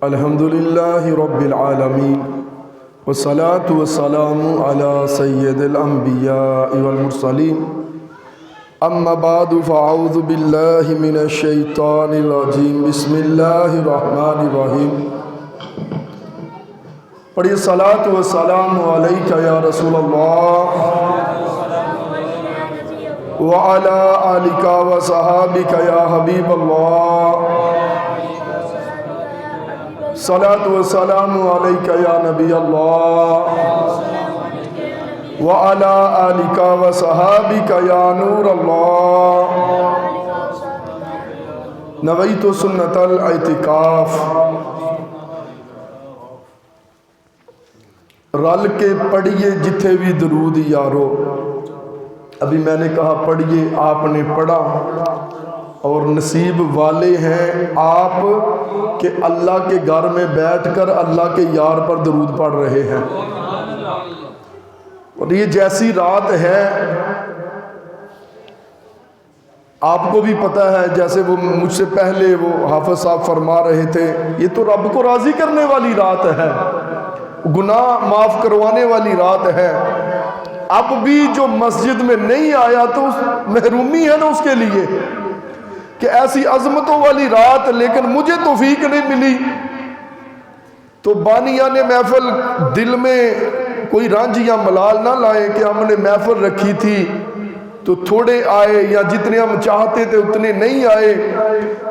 الحمدللہ رب العالمین والصلاة والسلام علی سید الانبیاء والمرسلین اما بعد فاعوذ باللہ من الشیطان الرجیم بسم اللہ الرحمن الرحیم پڑھیے صلاۃ والسلام علیک یا رسول اللہ وعلی آلک وصحابک یا حبیب اللہ صلاۃ والسلام علیک یا نبی اللہ وعلی آلک وصحابک یا نور اللہ نویت سنت الاعتکاف رل کے پڑھیے جتھے بھی درود یارو. ابھی میں نے کہا پڑھیے، آپ نے پڑھا، اور نصیب والے ہیں آپ کہ اللہ کے گھر میں بیٹھ کر اللہ کے یار پر درود پڑھ رہے ہیں. اور یہ جیسی رات ہے آپ کو بھی پتہ ہے، جیسے وہ مجھ سے پہلے وہ حافظ صاحب فرما رہے تھے، یہ تو رب کو راضی کرنے والی رات ہے، گناہ معاف کروانے والی رات ہے. اب بھی جو مسجد میں نہیں آیا تو محرومی ہے نا اس کے لیے کہ ایسی عظمتوں والی رات، لیکن مجھے توفیق نہیں ملی. تو بانیان محفل دل میں کوئی رنج یا ملال نہ لائے کہ ہم نے محفل رکھی تھی تو تھوڑے آئے یا جتنے ہم چاہتے تھے اتنے نہیں آئے.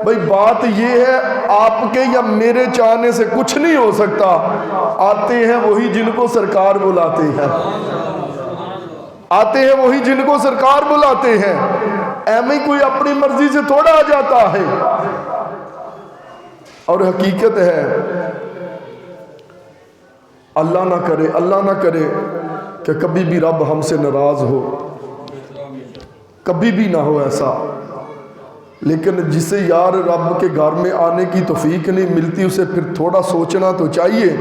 بھئی بات یہ ہے، آپ کے یا میرے چاہنے سے کچھ نہیں ہو سکتا. آتے ہیں وہی جن کو سرکار بلاتے ہیں، آتے ہیں وہی جن کو سرکار بلاتے ہیں. ایمیں کوئی اپنی مرضی سے تھوڑا آ جاتا ہے. اور حقیقت ہے، اللہ نہ کرے کہ کبھی بھی رب ہم سے ناراض ہو، کبھی بھی نہ ہو ایسا. لیکن جسے یار رب کے گھر میں آنے کی توفیق نہیں ملتی، اسے پھر تھوڑا سوچنا تو چاہیے.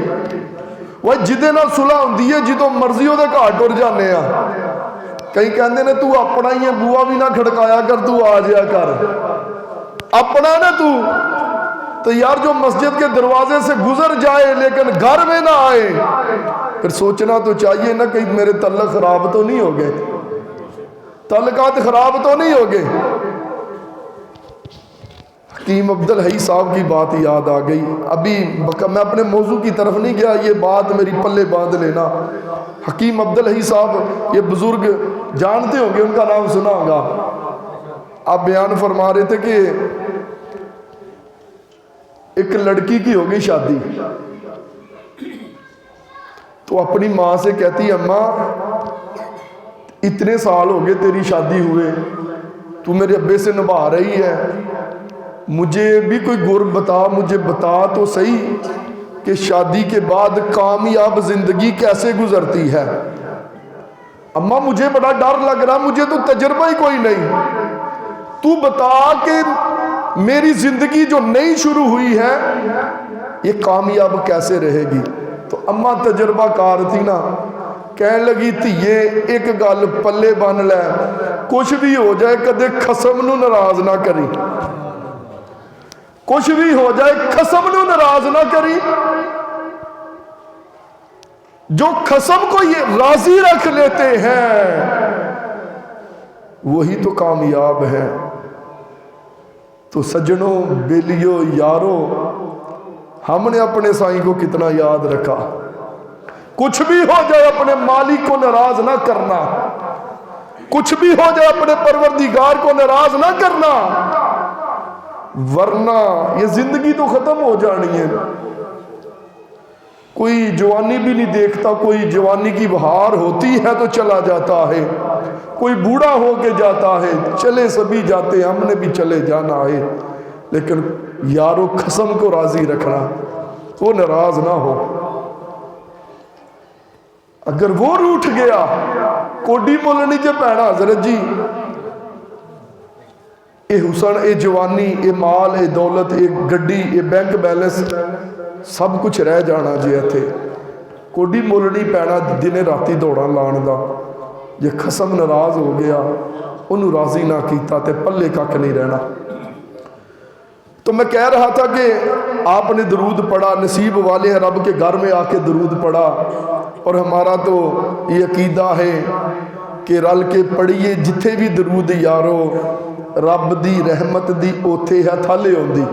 وہ جدے نہ صلح ہوندی ہے جدوں مرضی دے گھر ٹر جانے آ. کئی کہندے نے تو اپنا ہی ہے، بوا بھی نہ کھڑکایا کر، تو آ جایا کر، اپنا نہ تو یار جو مسجد کے دروازے سے گزر جائے لیکن گھر میں نہ آئے، پھر سوچنا تو چاہیے نا کہیں میرے تعلق خراب تو نہیں ہو گئے، تعلقات خراب تو نہیں ہو گئے. حکیم عبدالحی صاحب کی بات یاد آ گئی. ابھی میں اپنے موضوع کی طرف نہیں گیا، یہ بات میری پلے باندھ لینا. حکیم عبدالحی صاحب یہ بزرگ جانتے ہوں گے، ان کا نام سنا ہوگا. آپ بیان فرما رہے تھے کہ ایک لڑکی کی ہو گئی شادی، تو اپنی ماں سے کہتی، اماں اتنے سال ہو گئے تیری شادی ہوئے، تو میرے ابے سے نبھا رہی ہے، مجھے بھی کوئی گر بتا، مجھے بتا تو صحیح کہ شادی کے بعد کامیاب زندگی کیسے گزرتی ہے. اماں مجھے بڑا ڈر لگ رہا، مجھے تو تجربہ ہی کوئی نہیں، تو بتا کہ میری زندگی جو نئی شروع ہوئی ہے یہ کامیاب کیسے رہے گی. تو اماں تجربہ کار تھی نا، کہنے لگی تھی یہ ایک گل پلے بن لے، کچھ بھی ہو جائے کدے خصم نو ناراض نہ کری، کچھ بھی ہو جائے خصم نو ناراض نہ کری. جو خصم کو یہ راضی رکھ لیتے ہیں وہی تو کامیاب ہے. تو سجنوں، بیلیوں، یاروں، ہم نے اپنے سائیں کو کتنا یاد رکھا. کچھ بھی ہو جائے اپنے مالک کو ناراض نہ کرنا، کچھ بھی ہو جائے اپنے پروردگار کو ناراض نہ کرنا، ورنہ یہ زندگی تو ختم ہو جانی ہے. کوئی جوانی بھی نہیں دیکھتا، کوئی جوانی کی بہار ہوتی ہے تو چلا جاتا ہے، کوئی بوڑھا ہو کے جاتا ہے، چلے سبھی جاتے، ہم نے بھی چلے جانا ہے. لیکن یارو قسم کو راضی رکھنا، وہ ناراض نہ ہو. اگر وہ روٹھ گیا کوڈی مولنی کے پینا حضرت جی، اے حسن، اے جوانی، اے مال، اے دولت، اے گڈی، اے بینک بیلنس سب کچھ رہ جانا جی تھے. کوڈی مولنی پینا دن راتی دوڑا لان دا. جے خصم ناراض ہو گیا، انہوں راضی نہ کیتا تے پلے کک نہیں رہنا. تو میں کہہ رہا تھا کہ آپ نے درود پڑھا، نصیب والے ہیں رب کے گھر میں آ کے درود پڑھا۔ اور ہمارا تو یہ عقیدہ ہے کہ رل کے پڑھیے جتھے بھی درود یارو، رب دی رحمت دی اوتھے ہے تھالے ہوندی۔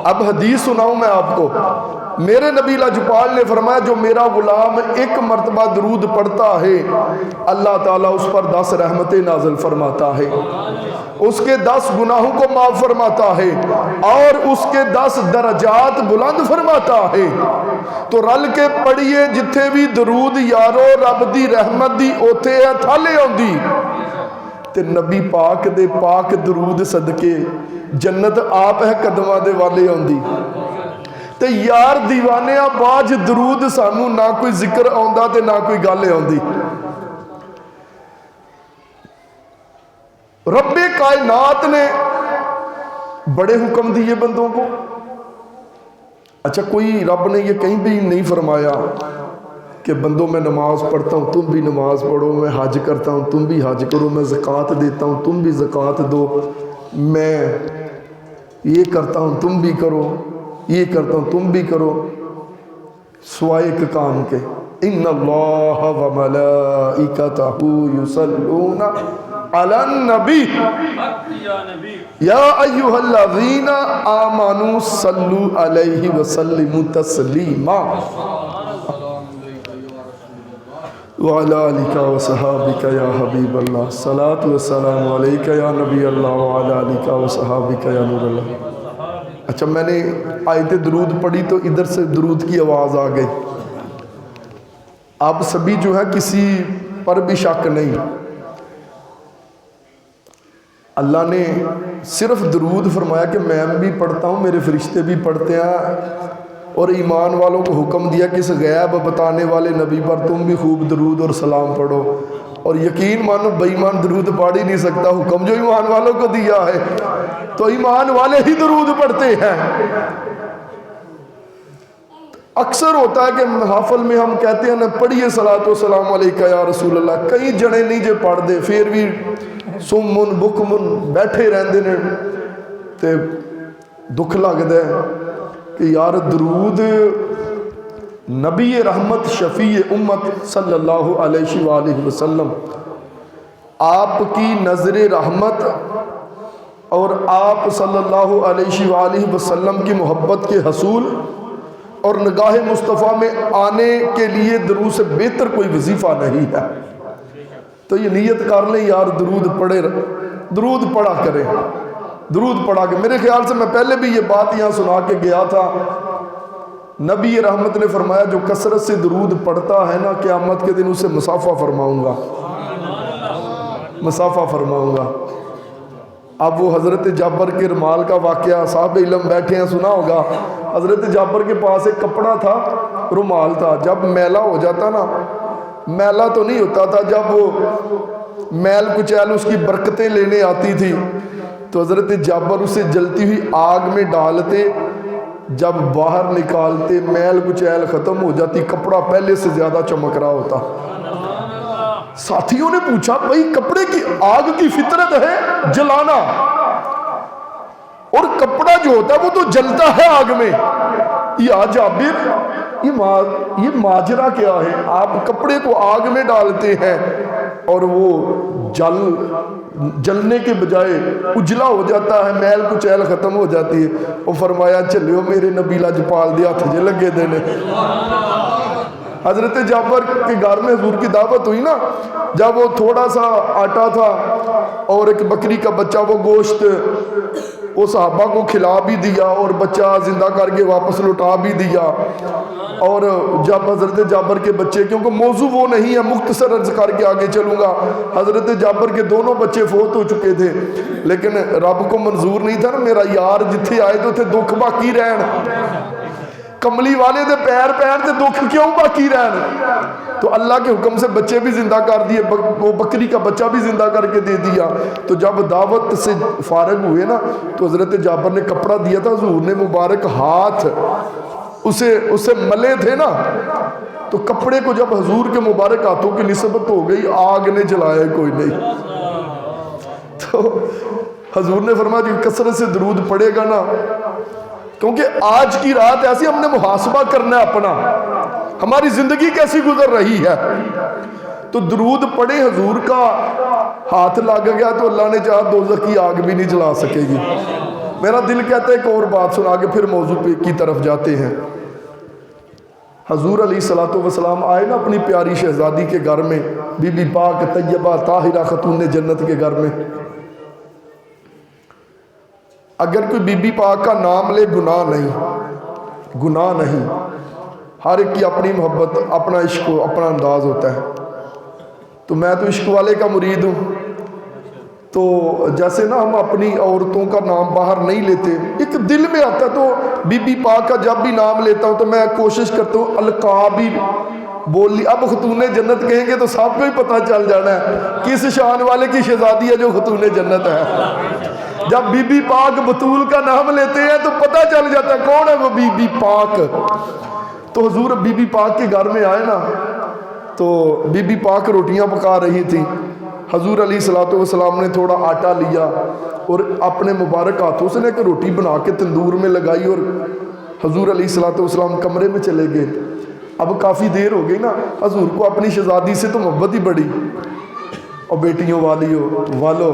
اب حدیث سناؤں میں آپ کو، میرے نبی لاجپال نے فرمایا جو میرا غلام ایک مرتبہ درود پڑھتا ہے اللہ تعالیٰ اس پر 10 رحمتیں نازل فرماتا ہے، اس کے 10 گناہوں کو معاف فرماتا ہے اور اس کے 10 درجات بلند فرماتا ہے۔ تو رل کے پڑھیے جتھے بھی درود یارو، رب دی رحمت دی اوتھے ہے تھالے ہوندی۔ تے نبی پاک دے پاک درود صدقے جنت آپ ہے قدمہ دے والے ہوندی۔ تے یار دیوانے باج درود سانو نہ کوئی ذکر آندا تے نہ کوئی گالے آندی۔ رب کائنات نے بڑے حکم دیے بندوں کو۔ اچھا کوئی رب نے یہ کہیں بھی نہیں فرمایا کہ بندوں میں نماز پڑھتا ہوں تم بھی نماز پڑھو، میں حج کرتا ہوں تم بھی حج کرو، میں زکوٰۃ دیتا ہوں تم بھی زکوٰۃ دو، میں یہ کرتا ہوں تم بھی کرو، یہ کرتا ہوں تم بھی کرو، سوائے ایک کام کے ان اللہ و ملائکتہ یصلون علی النبی یا ایھا الذین آمنوا صلوا علیہ وسلموا تسلیما وعلی آلک وصحابک یا حبیب اللہ، صلاۃ والسلام علیک یا نبی اللہ وعلی آلک وصحابک یا نور اللہ۔ اچھا میں نے آیت درود پڑھی تو ادھر سے درود کی آواز آ گئی۔ آپ سبھی جو ہے کسی پر بھی شک نہیں، اللہ نے صرف درود فرمایا کہ میں بھی پڑھتا ہوں میرے فرشتے بھی پڑھتے ہیں، اور ایمان والوں کو حکم دیا کہ اس غیب بتانے والے نبی پر تم بھی خوب درود اور سلام پڑھو۔ اور یقین مانو بے ایمان درود پڑھ ہی نہیں سکتا، حکم جو ایمان والوں کو دیا ہے تو ایمان والے ہی درود پڑھتے ہیں۔ اکثر ہوتا ہے کہ محافل میں ہم کہتے ہیں نا پڑھیے صلاۃ و سلام علیکہ یا رسول اللہ، کئی جنے نہیں جے پڑھ دے پھر بھی سمن بکمن بیٹھے رہندے نے تے دکھ لگدا ہے کہ یار درود نبی رحمت شفیع امت صلی اللہ علیہ وآلہ وسلم، آپ کی نظر رحمت اور آپ صلی اللہ علیہ وآلہ وسلم کی محبت کے حصول اور نگاہ مصطفیٰ میں آنے کے لیے درود سے بہتر کوئی وظیفہ نہیں ہے۔ تو یہ نیت کر لیں یار درود پڑھے، درود پڑھا کریں، درود پڑھا کے۔ میرے خیال سے میں پہلے بھی یہ بات یہاں سنا کے گیا تھا، نبی رحمت نے فرمایا جو کثرت سے درود پڑھتا ہے نا قیامت کے دن اسے مصافحہ فرماؤں گا، مصافحہ فرماؤں گا۔ اب وہ حضرت جابر کے رومال کا واقعہ صاحب علم بیٹھے ہیں سنا ہوگا، حضرت جابر کے پاس ایک کپڑا تھا، رومال تھا، جب میلا ہو جاتا نا، میلا تو نہیں ہوتا تھا، جب وہ میل کچیل اس کی برکتیں لینے آتی تھی تو حضرت جابر اسے جلتی ہوئی آگ میں ڈالتے، جب باہر نکالتے میل کچیل ختم ہو جاتی، کپڑا پہلے سے زیادہ چمک رہا ہوتا۔ ساتھیوں نے پوچھا بھائی کپڑے کی آگ کی فطرت ہے جلانا، اور کپڑا جو ہوتا ہے وہ تو جلتا ہے آگ میں، یا جابر یہ ماجرا کیا ہے؟ آپ کپڑے کو آگ میں ڈالتے ہیں اور وہ جلنے کے بجائے اجلا ہو جاتا ہے، میل کچیل ختم ہو جاتی ہے۔ وہ فرمایا چلیو میرے نبی لاجپال دے ہاتھ جے لگے دینے۔ حضرت جابر کے گھر میں حضور کی دعوت ہوئی نا، جب وہ تھوڑا سا آٹا تھا اور ایک بکری کا بچہ، وہ گوشت وہ صحابہ کو کھلا بھی دیا اور بچہ زندہ کر کے واپس لوٹا بھی دیا۔ اور جب حضرت جابر کے بچے، کیونکہ موضوع وہ نہیں ہے، مختصر عرض کر کے آگے چلوں گا، حضرت جابر کے دونوں بچے فوت ہو چکے تھے، لیکن رب کو منظور نہیں تھا نا میرا یار جتھے آئے تو تھے دکھ باقی رہن، کملی والے دے پیر تے دکھ کیوں باقی رہن؟ تو اللہ کے حکم سے بچے بھی زندہ کر دیے، وہ بکری کا بچہ بھی زندہ کر کے دے دیا۔ تو جب دعوت سے فارغ ہوئے نا تو حضرت جابر نے کپڑا دیا تھا، حضور نے مبارک ہاتھ اسے ملے تھے نا، تو کپڑے کو جب حضور کے مبارک ہاتھوں کی نسبت ہو گئی، آگ نے جلایا کوئی نہیں۔ تو حضور نے فرمایا جو کثرت سے درود پڑھے گا نا کیونکہ آج کی رات ایسی ہم نے محاسبہ کرنا ہے اپنا، ہماری زندگی کیسی گزر رہی ہے۔ تو درود پڑھے، حضور کا ہاتھ لگ گیا تو اللہ نے چاہا دوزخ کی آگ بھی نہیں جلا سکے گی۔ میرا دل کہتا ہے ایک اور بات سنا کے پھر موضوع کی طرف جاتے ہیں۔ حضور علیہ الصلوۃ والسلام آئے نا اپنی پیاری شہزادی کے گھر میں، بی بی پاک طیبہ طاہرہ خاتون جنت کے گھر میں۔ اگر کوئی بی بی پاک کا نام لے گناہ نہیں، گناہ نہیں، ہر ایک کی اپنی محبت، اپنا عشق، اپنا انداز ہوتا ہے۔ تو میں تو عشق والے کا مرید ہوں، تو جیسے نا ہم اپنی عورتوں کا نام باہر نہیں لیتے، ایک دل میں آتا ہے، تو بی بی پاک کا جب بھی نام لیتا ہوں تو میں کوشش کرتا ہوں القاب ہی بول لی۔ اب خاتون جنت کہیں گے تو سب کو ہی پتہ چل جانا ہے کس شان والے کی شہزادی ہے جو خاتون جنت ہے۔ جب بی بی پاک بطول کا نام لیتے ہیں تو پتہ چل جاتا ہے کون ہے وہ بی بی پاک۔ تو حضور بی بی پاک کے گھر میں آئے نا، تو بی بی پاک روٹیاں پکا رہی تھی۔ حضور علیہ الصلوۃ والسلام نے تھوڑا آٹا لیا اور اپنے مبارک ہاتھوں سے ایک روٹی بنا کے تندور میں لگائی، اور حضور علیہ الصلوۃ والسلام کمرے میں چلے گئے۔ اب کافی دیر ہو گئی نا، حضور کو اپنی شہزادی سے تو محبت ہی بڑی، اور بیٹیوں والیو والو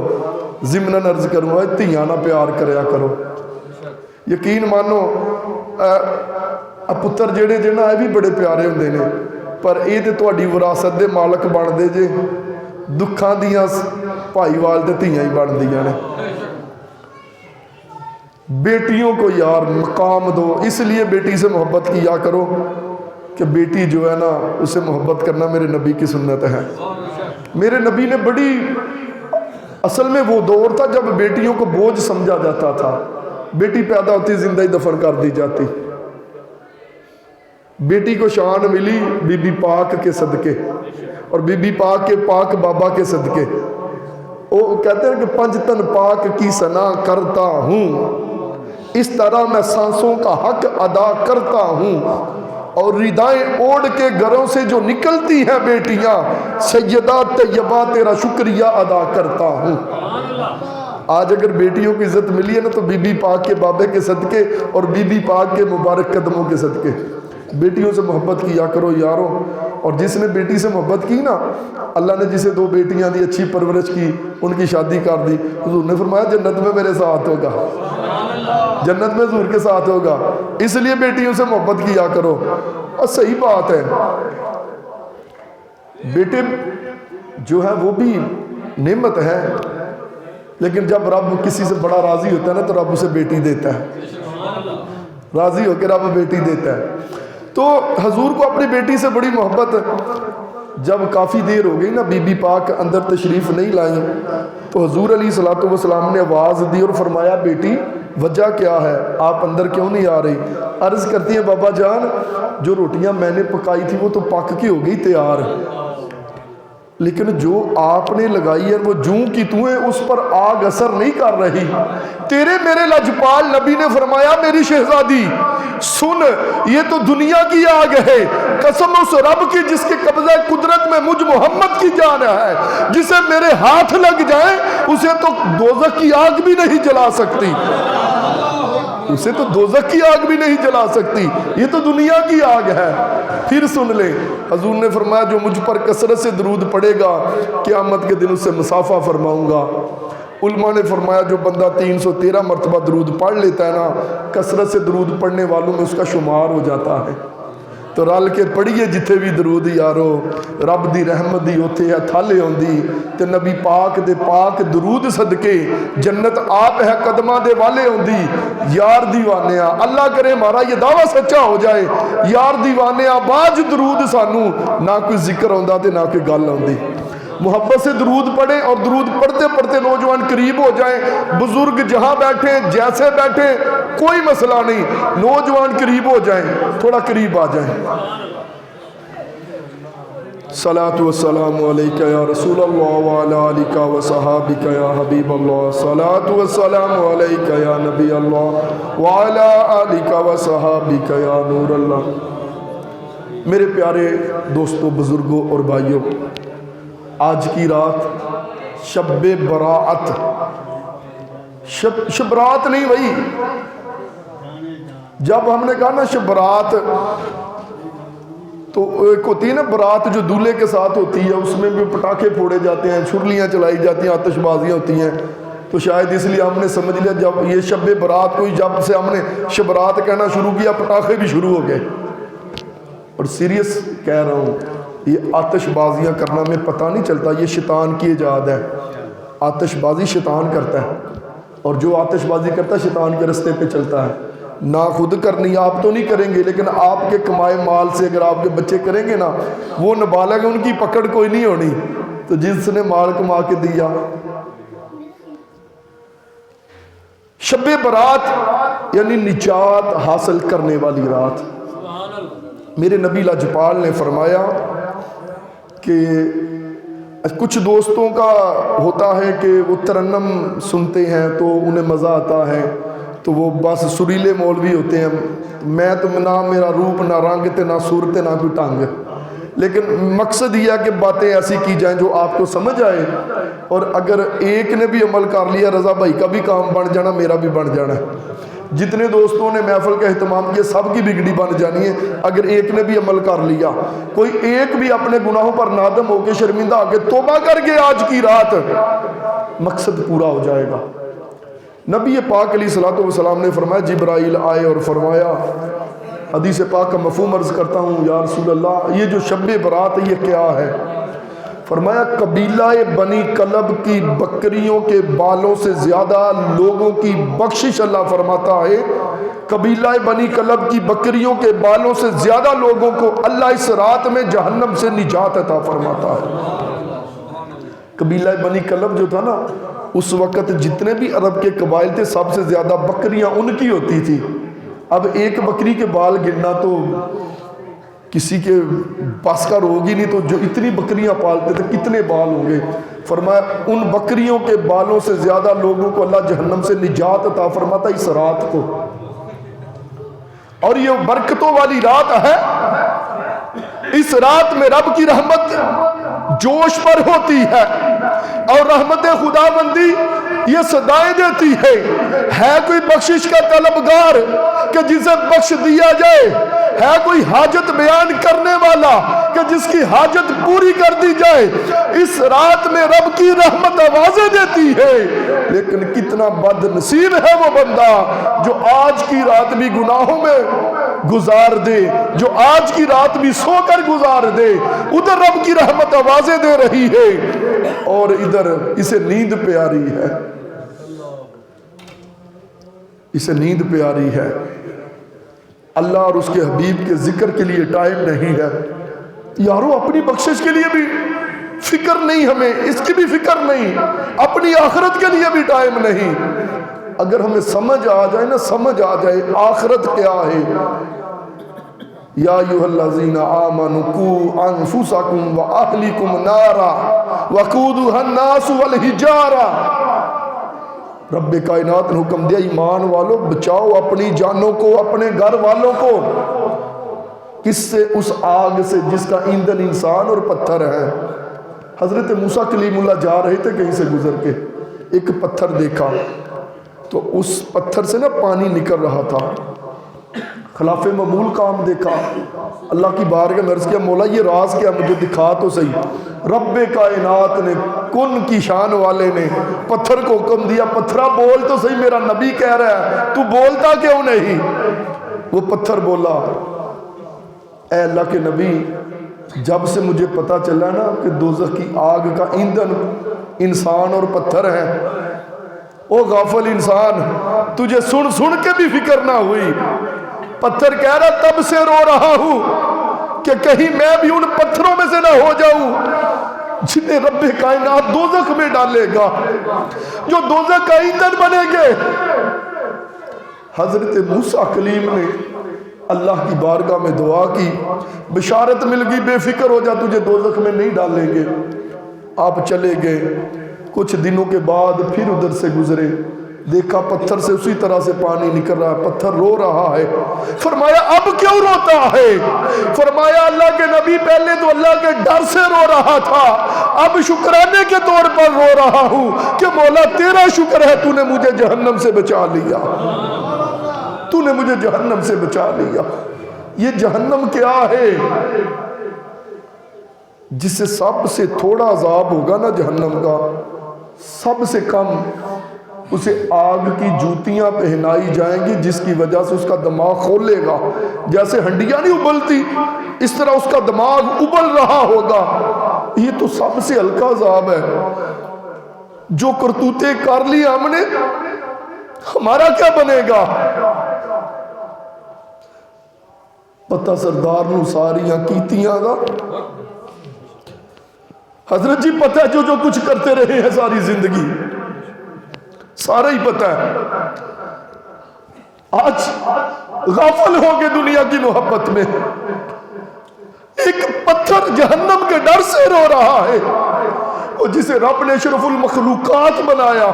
ضمناً عرض کروں دھیاں نہ پیار کریا کرو۔ یقین مانو پتر جڑے نا یہ بھی بڑے پیارے ہوندے نے، پر یہ تے تہاڈی وراثت دے مالک بن دے جے، دکھاں دیاں بھائی وال تے دھیاں ہی بن دیاں نے۔ بیٹیوں کو یار مقام دو، اس لیے بیٹی سے محبت کیا کرو کہ بیٹی جو ہے نا اسے محبت کرنا میرے نبی کی سنت ہے۔ میرے نبی نے بڑی، اصل میں وہ دور تھا جب بیٹیوں کو بوجھ سمجھا جاتا تھا، بیٹی پیدا ہوتی زندہ ہی دفن کر دی جاتی۔ بیٹی کو شان ملی بی بی پاک کے صدقے، اور بی بی پاک کے پاک بابا کے صدقے۔ وہ کہتے ہیں کہ پنج تن پاک کی ثنا کرتا ہوں، اس طرح میں سانسوں کا حق ادا کرتا ہوں، اور ردائیں اوڑھ کے گھروں سے جو نکلتی ہیں بیٹیاں، سیدہ طیبہ تیرا شکریہ ادا کرتا ہوں۔ آج اگر بیٹیوں کی عزت ملی ہے نا تو بی بی پاک کے بابے کے صدقے اور بی بی پاک کے مبارک قدموں کے صدقے۔ بیٹیوں سے محبت کیا کرو یارو، اور جس نے بیٹی سے محبت کی نا، اللہ نے جسے 2 بیٹیاں دی، اچھی پرورش کی، ان کی شادی کر دی، حضور نے فرمایا جنت میں میرے ساتھ ہوگا، جنت میں حضور کے ساتھ ہوگا۔ اس لیے بیٹیوں سے محبت کیا کرو۔ اور صحیح بات ہے، بیٹے جو ہے وہ بھی نعمت ہے، لیکن جب رب کسی سے بڑا راضی ہوتا ہے نا تو رب اسے بیٹی دیتا ہے، راضی ہو کے رب بیٹی دیتا ہے۔ تو حضور کو اپنی بیٹی سے بڑی محبت۔ جب کافی دیر ہو گئی نا، بی بی پاک اندر تشریف نہیں لائیں، تو حضور علیہ الصلوۃ والسلام نے آواز دی اور فرمایا بیٹی وجہ کیا ہے، آپ اندر کیوں نہیں آ رہی؟ عرض کرتی ہیں بابا جان جو روٹیاں میں نے پکائی تھی وہ تو پک کے ہو گئی تیار، لیکن جو آپ نے لگائی ہے وہ جوں کی توں ہے، اس پر آگ اثر نہیں کر رہی۔ تیرے میرے لجپال نبی نے فرمایا میری شہزادی سن، یہ تو دنیا کی آگ ہے، قسم اس رب کی جس کے قبضہ قدرت میں مجھ محمد کی جان ہے، جسے میرے ہاتھ لگ جائیں اسے تو دوزخ کی آگ بھی نہیں جلا سکتی، اسے تو دوزخ کی آگ بھی نہیں جلا سکتی، یہ تو دنیا کی آگ ہے۔ پھر سن لے، حضور نے فرمایا جو مجھ پر کثرت سے درود پڑے گا قیامت کے دن اس سے مصافحہ فرماؤں گا۔ علماء نے فرمایا جو بندہ 313 مرتبہ درود پڑھ لیتا ہے نا، کثرت سے درود پڑھنے والوں میں اس کا شمار ہو جاتا ہے۔ تو رل کے پڑھیے جتھے بھی درود یارو، رب دی رحمت دی اوتھے ہے تھالے ہوندی، تے نبی پاک دے پاک درود صدقے جنت آپ ہے قدمہ دے والے ہوندی۔ یار دیوانیاں، اللہ کرے ہمارا یہ دعویٰ سچا ہو جائے، یار دیوانیاں باج درود سانو نہ کوئی ذکر ہوندا تے نہ کوئی گل ہوندی۔ محبت سے درود پڑھیں، اور درود پڑھتے پڑھتے نوجوان قریب ہو جائیں، بزرگ جہاں بیٹھیں جیسے بیٹھیں کوئی مسئلہ نہیں، نوجوان قریب ہو جائیں، تھوڑا قریب آ جائیں۔ صلاۃ والسلام علیکہ یا رسول اللہ وعلی آلک وصحابک یا حبیب اللہ، صلاۃ والسلام علیکہ یا نبی اللہ وعلی آلک وصحابک یا نور اللہ۔ میرے پیارے دوستوں، بزرگوں اور بھائیوں، آج کی رات شب براعت، شب برات نہیں بھائی، جب ہم نے کہا نا شبرات، تو ایک ہوتی ہے نا برات جو دولہے کے ساتھ ہوتی ہے، اس میں بھی پٹاخے پھوڑے جاتے ہیں، چھرلیاں چلائی جاتی ہیں، آتش بازیاں ہوتی ہیں، تو شاید اس لیے ہم نے سمجھ لیا جب یہ شب برات کوئی، جب سے ہم نے شبرات کہنا شروع کیا پٹاخے بھی شروع ہو گئے۔ اور سیریس کہہ رہا ہوں، یہ آتش بازیاں کرنا میں پتہ نہیں چلتا، یہ شیطان کی ایجاد ہے۔ آتش بازی شیطان کرتا ہے، اور جو آتش بازی کرتا ہے شیطان کے رستے پہ چلتا ہے۔ نہ خود کرنی آپ تو نہیں کریں گے، لیکن آپ کے کمائے مال سے اگر آپ کے بچے کریں گے نا، وہ نابالغ، ان کی پکڑ کوئی نہیں ہونی، تو جس نے مال کما کے دیا۔ شب برات یعنی نجات حاصل کرنے والی رات۔ میرے نبی لاجپال نے فرمایا کہ کچھ دوستوں کا ہوتا ہے کہ وہ ترنم سنتے ہیں تو انہیں مزہ آتا ہے، تو وہ بس سریلے مولوی ہوتے ہیں، میں تو نہ میرا روپ نہ رنگ تے نہ صورت نہ کوئی ٹنگ، لیکن مقصد یہ ہے کہ باتیں ایسی کی جائیں جو آپ کو سمجھ آئے، اور اگر ایک نے بھی عمل کر لیا رضا بھائی کا بھی کام بن جانا، میرا بھی بن جانا ہے۔ جتنے دوستوں نے محفل کا اہتمام کیا سب کی بگڑی بن جانی ہے اگر ایک نے بھی عمل کر لیا۔ کوئی ایک بھی اپنے گناہوں پر نادم ہو کے شرمندہ آ کے توبہ کر کے آج کی رات، مقصد پورا ہو جائے گا۔ نبی پاک علیہ الصلوۃ والسلام نے فرمایا، جبرائیل آئے اور فرمایا، حدیث پاک کا مفہوم عرض کرتا ہوں یا رسول اللہ، یہ جو شب برات ہے یہ کیا ہے؟ فرمایا قبیلہ بنی کلب کی بکریوں کے بالوں سے زیادہ لوگوں کی بخشش اللہ فرماتا ہے۔ قبیلہ بنی کلب کی بکریوں کے بالوں سے زیادہ لوگوں کو اللہ اس رات میں جہنم سے نجات عطا فرماتا ہے۔ قبیلہ بنی کلب جو تھا نا، اس وقت جتنے بھی عرب کے قبائل تھے سب سے زیادہ بکریاں ان کی ہوتی تھی۔ اب ایک بکری کے بال گننا تو کسی کے پاس کا ہوگی نہیں، تو جو اتنی بکریاں پالتے تھے کتنے بال ہوں گے؟ فرمایا ان بکریوں کے بالوں سے زیادہ لوگوں کو اللہ جہنم سے نجات عطا فرماتا اس رات کو۔ اور یہ برکتوں والی رات ہے، اس رات میں رب کی رحمت جوش پر ہوتی ہے، اور رحمت خدا بندی یہ صدائیں دیتی ہے کوئی بخشش کا طلبگار کہ جسے بخش دیا جائے؟ ہے کوئی حاجت بیان کرنے والا کہ جس کی حاجت پوری کر دی جائے؟ اس رات میں رب کی رحمت آوازیں دیتی ہے، لیکن کتنا بد نصیب ہے وہ بندہ جو آج کی رات بھی گناہوں میں گزار دے، جو آج کی رات بھی سو کر گزار دے۔ ادھر رب کی رحمت آوازیں دے رہی ہے اور ادھر اسے نیند پیاری ہے، اسے نیند پیاری ہے۔ اللہ اور اس کے حبیب کے ذکر کے لیے ٹائم نہیں ہے یارو، اپنی بخشش کے لیے بھی فکر نہیں، ہمیں اس کی بھی فکر نہیں، اپنی آخرت کے لیے بھی ٹائم نہیں۔ اگر ہمیں سمجھ آ جائے نا، سمجھ آ جائے آخرت کیا ہے، یا ایھا الذین آمنوا قوا انفسکم واہلیکم نارا وقودھا الناس والحجارہ، رب کائنات نے حکم دیا ایمان والو بچاؤ اپنی جانوں کو، اپنے گھر والوں کو، کس سے؟ اس آگ سے جس کا ایندھن انسان اور پتھر ہے۔ حضرت موسیٰ کلیم اللہ جا رہے تھے کہیں سے گزر کے، ایک پتھر دیکھا تو اس پتھر سے نا پانی نکل رہا تھا، خلاف معمول کام دیکھا، اللہ کی بارگاہ میں عرض کیا مولا یہ راز کیا، مجھے دکھا تو صحیح۔ رب کائنات نے، کن کی شان والے نے پتھر کو حکم دیا، پتھرا بول تو صحیح، میرا نبی کہہ رہا ہے تو بولتا کیوں نہیں؟ وہ پتھر بولا، اے اللہ کے نبی جب سے مجھے پتا چلا نا کہ دوزخ کی آگ کا ایندھن انسان اور پتھر ہے، او غافل انسان تجھے سن سن کے بھی فکر نہ ہوئی۔ پتھر کہہ رہا تب سے رو رہا ہوں کہ کہیں میں بھی ان پتھروں میں سے نہ ہو جاؤں جنہیں رب کائنات دوزخ میں ڈالے گا، جو دوزخ کا ایندھن بنے گے۔ حضرت موسیٰ کلیم نے اللہ کی بارگاہ میں دعا کی، بشارت مل گئی بے فکر ہو جا تجھے دوزخ میں نہیں ڈالیں گے۔ آپ چلے گئے، کچھ دنوں کے بعد پھر ادھر سے گزرے، دیکھا پتھر سے اسی طرح سے پانی نکل رہا ہے، پتھر رو رہا ہے۔ فرمایا اب کیوں روتا ہے؟ فرمایا اللہ کے نبی پہلے تو اللہ کے ڈر سے رو رہا تھا، اب شکرانے کے طور پر رو رہا ہوں کہ مولا تیرا شکر ہے تو نے مجھے جہنم سے بچا لیا۔ تو نے مجھے جہنم سے بچا لیا۔ یہ جہنم کیا ہے؟ جس سے سب سے تھوڑا عذاب ہوگا نا جہنم کا، سب سے کم اسے آگ کی جوتیاں پہنائی جائیں گی، جس کی وجہ سے اس کا دماغ کھولے گا۔ جیسے ہنڈیاں نہیں ابلتی، اس طرح اس کا دماغ ابل رہا ہوگا۔ یہ تو سب سے ہلکا عذاب ہے۔ جو کرتوتے کر لی ہم نے، ہمارا کیا بنے گا؟ پتہ سردار نو ساریاں کیتیاں دا حضرت جی پتہ ہے جو کچھ کرتے رہے ہیں ساری زندگی، سارا ہی پتہ ہے۔ آج غافل ہو گئے دنیا کی محبت میں۔ ایک پتھر جہنم کے ڈر سے رو رہا ہے، اور جسے رب نے اشرف المخلوقات بنایا،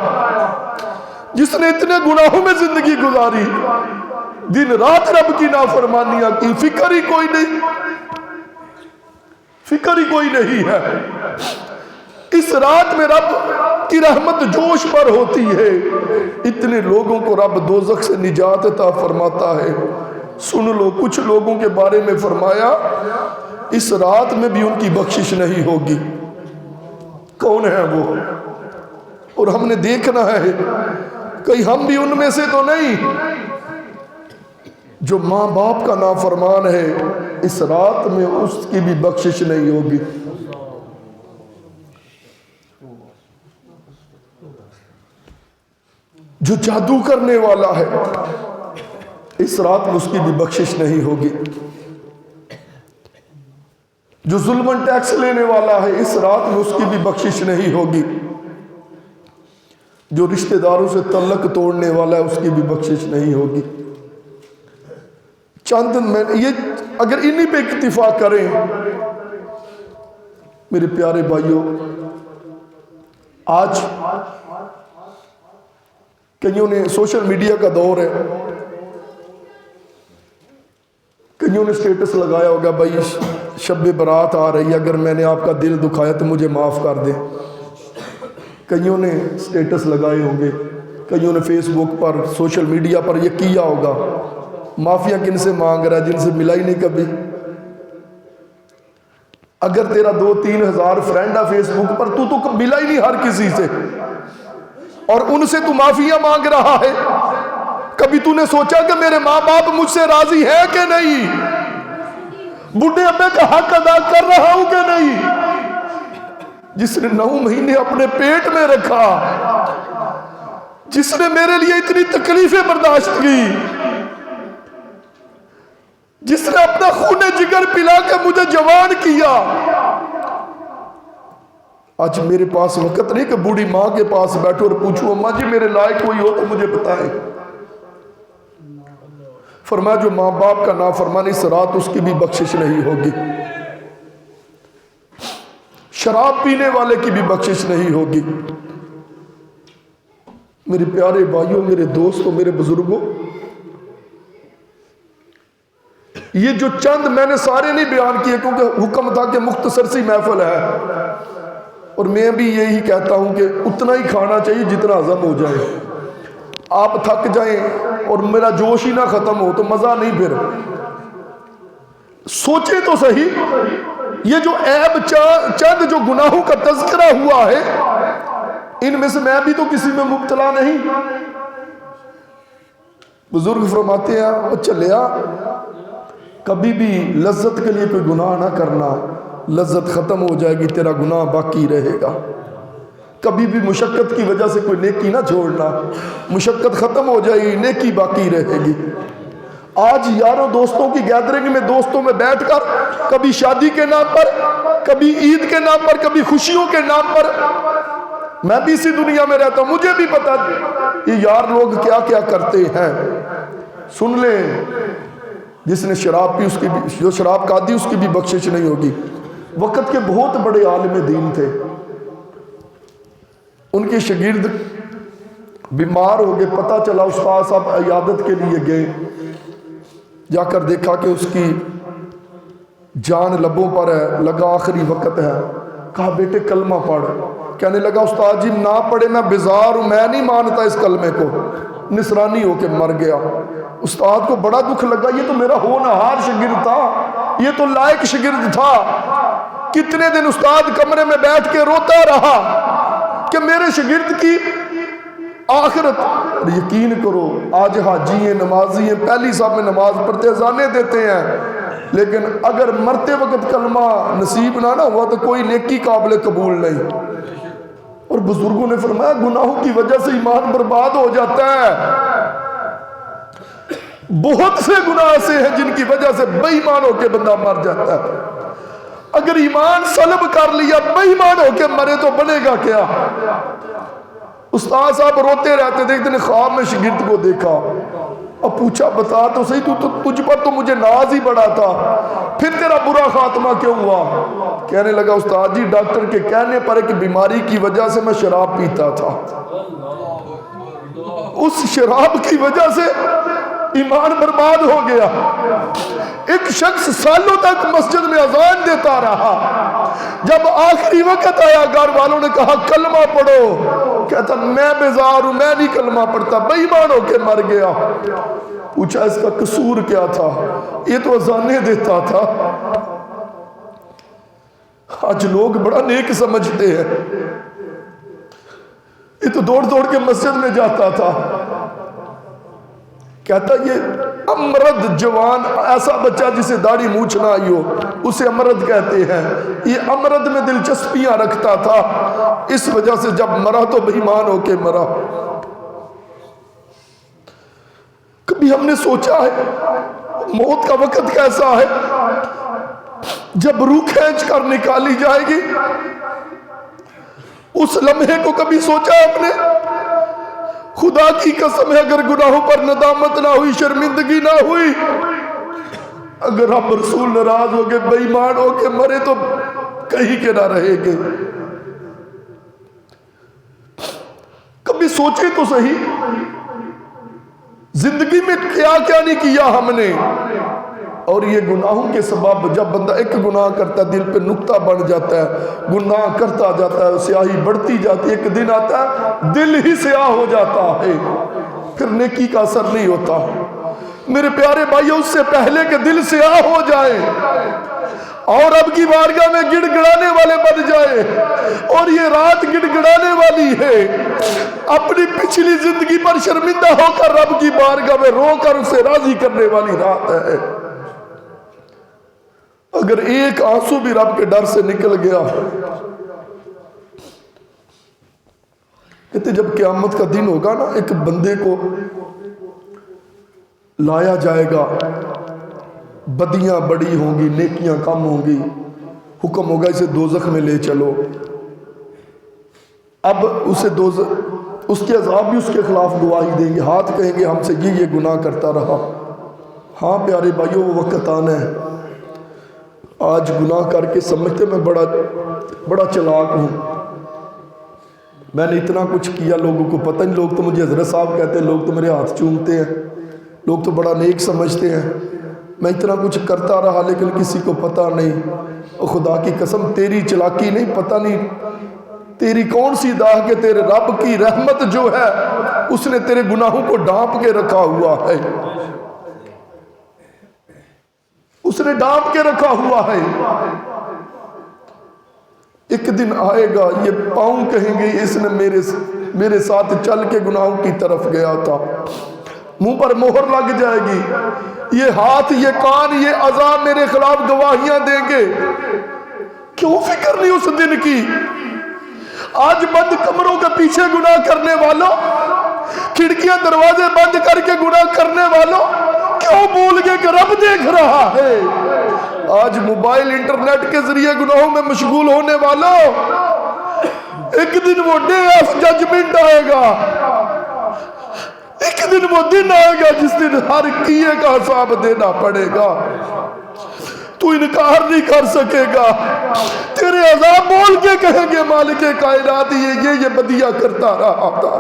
جس نے اتنے گناہوں میں زندگی گزاری، دن رات رب کی نافرمانیاں کی، فکر ہی کوئی نہیں، فکر ہی کوئی نہیں ہے۔ اس رات میں رب کی رحمت جوش پر ہوتی ہے، اتنے لوگوں کو رب دوزخ سے نجات عطا فرماتا ہے۔ سن لو، کچھ لوگوں کے بارے میں فرمایا اس رات میں بھی ان کی بخشش نہیں ہوگی۔ کون ہے وہ؟ اور ہم نے دیکھنا ہے کہیں ہم بھی ان میں سے تو نہیں۔ جو ماں باپ کا نافرمان ہے، اس رات میں اس کی بھی بخشش نہیں ہوگی۔ جو جادو کرنے والا ہے، اس رات میں اس کی بھی بخشش نہیں ہوگی۔ جو ظلم ٹیکس لینے والا ہے، اس رات میں اس کی بھی بخشش نہیں ہوگی۔ جو رشتہ داروں سے تعلق توڑنے والا ہے، اس کی بھی بخشش نہیں ہوگی۔ چند میں یہ اگر انہی پہ اکتفا کریں، میرے پیارے بھائیوں، آج کئیوں نے سوشل میڈیا کا دور ہے، کئیوں نے سٹیٹس لگایا ہوگا بھائی شب برات آ رہی ہے، اگر میں نے آپ کا دل دکھایا تو مجھے معاف کر دیں۔ کئیوں نے سٹیٹس لگائے ہوں گے، کئیوں نے فیس بک پر، سوشل میڈیا پر یہ کیا ہوگا، معافیاں کن سے مانگ رہا ہے جن سے ملا ہی نہیں کبھی۔ اگر تیرا 2-3 ہزار فرینڈ ہے فیس بک پر، تو ملا ہی نہیں ہر کسی سے، اور ان سے تو معافیاں مانگ رہا ہے۔ کبھی تو نے سوچا کہ میرے ماں باپ مجھ سے راضی ہے کہ نہیں؟ بڈھے ابے کا حق ادا کر رہا ہوں کہ نہیں؟ جس نے 9 مہینے اپنے پیٹ میں رکھا، جس نے میرے لیے اتنی تکلیفیں برداشت کی، جس نے اپنا خون جگر پلا کے مجھے جوان کیا، آج میرے پاس وقت نہیں کہ بوڑھی ماں کے پاس بیٹھو اور پوچھو اماں جی میرے لائق کوئی ہو تو مجھے بتائیں۔ فرمایا جو ماں باپ کا نافرمان، اس رات اس کی بھی بخشش نہیں ہوگی۔ شراب پینے والے کی بھی بخشش نہیں ہوگی۔ میرے پیارے بھائیوں، میرے دوستوں، میرے بزرگوں، یہ جو چند میں نے سارے نہیں بیان کیے کیونکہ حکم تھا کہ مختصر سی محفل ہے، اور میں بھی یہی کہتا ہوں کہ اتنا ہی کھانا چاہیے جتنا ہضم ہو جائے۔ آپ تھک جائیں اور میرا جوش ہی نہ ختم ہو تو مزہ نہیں۔ پھر سوچیں تو صحیح، یہ جو عیب چند جو گناہوں کا تذکرہ ہوا ہے، ان میں سے میں بھی تو کسی میں مبتلا نہیں۔ بزرگ فرماتے ہیں وہ چلیا کبھی بھی لذت کے لیے کوئی گناہ نہ کرنا، لذت ختم ہو جائے گی، تیرا گناہ باقی رہے گا۔ کبھی بھی مشقت کی وجہ سے کوئی نیکی نہ چھوڑنا، مشقت ختم ہو جائے گی، نیکی باقی رہے گی۔ آج یاروں دوستوں کی گیدرنگ میں، دوستوں میں بیٹھ کر، کبھی شادی کے نام پر، کبھی عید کے نام پر، کبھی خوشیوں کے نام پر، میں بھی اسی دنیا میں رہتا ہوں، مجھے بھی پتا یہ یار لوگ کیا کیا کرتے ہیں۔ سن لیں، جس نے شراب پی، اس کی بھی، جو شراب کا عادی اس کی بھی بخشش نہیں ہوگی۔ وقت کے بہت بڑے عالم دین تھے، ان کے شاگرد بیمار ہو گئے، پتہ چلا استاد صاحب عیادت کے لیے گئے، جا کر دیکھا کہ اس کی جان لبوں پر ہے، لگا آخری وقت ہے، کہا بیٹے کلمہ پڑھ۔ کہنے لگا استاد جی نہ پڑھے میں بیزار ہوں، میں نہیں مانتا اس کلمے کو، نصرانی ہو کے مر گیا۔ استاد کو بڑا دکھ لگا، یہ تو میرا ہونہار شاگرد تھا، یہ تو لائق شاگرد تھا. کتنے دن استاد کمرے میں بیٹھ کے روتا رہا کہ میرے شاگرد کی آخرت. اور یقین کرو آج حاجی ہیں، نمازی ہیں، پہلی صاحب میں نماز پڑھتے اذانیں دیتے ہیں، لیکن اگر مرتے وقت کلمہ نصیب نہ ہوا تو کوئی نیکی قابل قبول نہیں. اور بزرگوں نے فرمایا گناہوں کی وجہ سے ایمان برباد ہو جاتا ہے. بہت سے گناہ ایسے ہیں جن کی وجہ سے بے ایمان ہو کے بندہ مر جاتا ہے. اگر ایمان سلب کر لیا بے ایمان ہو کے مرے تو بنے گا کیا؟ استاد صاحب روتے رہتے تھے. ایک دن خواب میں شاگرد کو دیکھا، اب پوچھا بتا تو صحیح، تجھ پر تو مجھے ناز ہی بڑا تھا، پھر تیرا برا خاتمہ کیوں ہوا؟ کہنے لگا استاد جی ڈاکٹر کے کہنے پر ایک بیماری کی وجہ سے میں شراب پیتا تھا، اس شراب کی وجہ سے ایمان برباد ہو گیا. ایک شخص سالوں تک مسجد میں اذان دیتا رہا، جب آخری وقت آیا گھر والوں نے کہا کلمہ پڑھو، کہتا میں بیزار ہوں، میں نہیں کلمہ پڑھتا، بے ایمان ہو کے مر گیا. پوچھا اس کا قصور کیا تھا؟ یہ تو اذانیں دیتا تھا. آج لوگ بڑا نیک سمجھتے ہیں، یہ تو دوڑ دوڑ کے مسجد میں جاتا تھا. کہتا یہ امرد جوان، ایسا بچہ جسے داڑھی مونچھ نہ آئی ہو اسے امرد کہتے ہیں، یہ امرد میں دلچسپیاں رکھتا تھا، اس وجہ سے جب مرا تو بے ایمان ہو کے مرا. کبھی ہم نے سوچا ہے موت کا وقت کیسا ہے؟ جب روح کھینچ کر نکالی جائے گی، اس لمحے کو کبھی سوچا ہے ہم نے؟ خدا کی قسم ہے اگر گناہوں پر ندامت نہ ہوئی، شرمندگی نہ ہوئی، اگر رب رسول ناراض ہو کے بے ایمان ہو کے مرے تو کہیں کے نہ رہے گے. کبھی سوچے تو صحیح زندگی میں کیا کیا نہیں کیا ہم نے. اور یہ گناہوں کے سبب جب بندہ ایک گناہ کرتا ہے دل پہ نقطہ بن جاتا ہے، گناہ کرتا جاتا ہے، سیاہی بڑھتی جاتی ہے، ایک دن آتا ہے دل ہی سیاہ ہو جاتا ہے، پھر نیکی کا اثر نہیں ہوتا. میرے پیارے بھائیو اس سے پہلے کہ دل سیاہ ہو جائے اور رب کی بارگاہ میں گڑ گڑانے والے بن جائے، اور یہ رات گڑ گڑانے والی ہے، اپنی پچھلی زندگی پر شرمندہ ہو کر رب کی بارگاہ میں رو کر اسے راضی کرنے والی رات ہے. اگر ایک آنسو بھی رب کے ڈر سے نکل گیا، کہتے جب قیامت کا دن ہوگا نا، ایک بندے کو لایا جائے گا، بدیاں بڑی ہوں گی، نیکیاں کم ہوں گی، حکم ہوگا اسے دوزخ میں لے چلو. اب اسے اس کے عذاب بھی اس کے خلاف گواہی دیں گے، ہاتھ کہیں گے ہم سے یہ گناہ کرتا رہا. ہاں پیارے بھائیو وہ وقت آنا ہے. آج گناہ کر کے سمجھتے میں بڑا چلاک ہوں، میں نے اتنا کچھ کیا، لوگوں کو پتہ نہیں، لوگ تو مجھے حضرت صاحب کہتے ہیں، لوگ تو میرے ہاتھ چومتے ہیں، لوگ تو بڑا نیک سمجھتے ہیں، میں اتنا کچھ کرتا رہا لیکن کسی کو پتہ نہیں. خدا کی قسم تیری چلاکی نہیں، پتہ نہیں تیری کون سی داغ کہ تیرے رب کی رحمت جو ہے اس نے تیرے گناہوں کو ڈھانپ کے رکھا ہوا ہے، اس نے ڈھانپ کے رکھا ہوا ہے. ایک دن آئے گا یہ پاؤں کہیں گے اس نے میرے ساتھ چل کے گناہوں کی طرف گیا تھا، منہ پر مہر لگ جائے گی، یہ ہاتھ یہ کان یہ اعضاء میرے خلاف گواہیاں دیں گے. کیوں فکر نہیں اس دن کی؟ آج بند کمروں کے پیچھے گناہ کرنے والوں، کھڑکیاں دروازے بند کر کے گناہ کرنے والوں، کیوں بھول گئے کہ رب دیکھ رہا ہے؟ آج موبائل انٹرنیٹ کے ذریعے گناہوں میں مشغول ہونے والوں، ایک دن وہ ڈے آف ججمنٹ آئے گا، ایک دن وہ دن آئے گا جس دن ہر کیے کا حساب دینا پڑے گا. تو انکار نہیں کر سکے گا، تیرے عذاب بول کے کہیں گے مالک کائنات یہ بدیہ کرتا رہا تھا،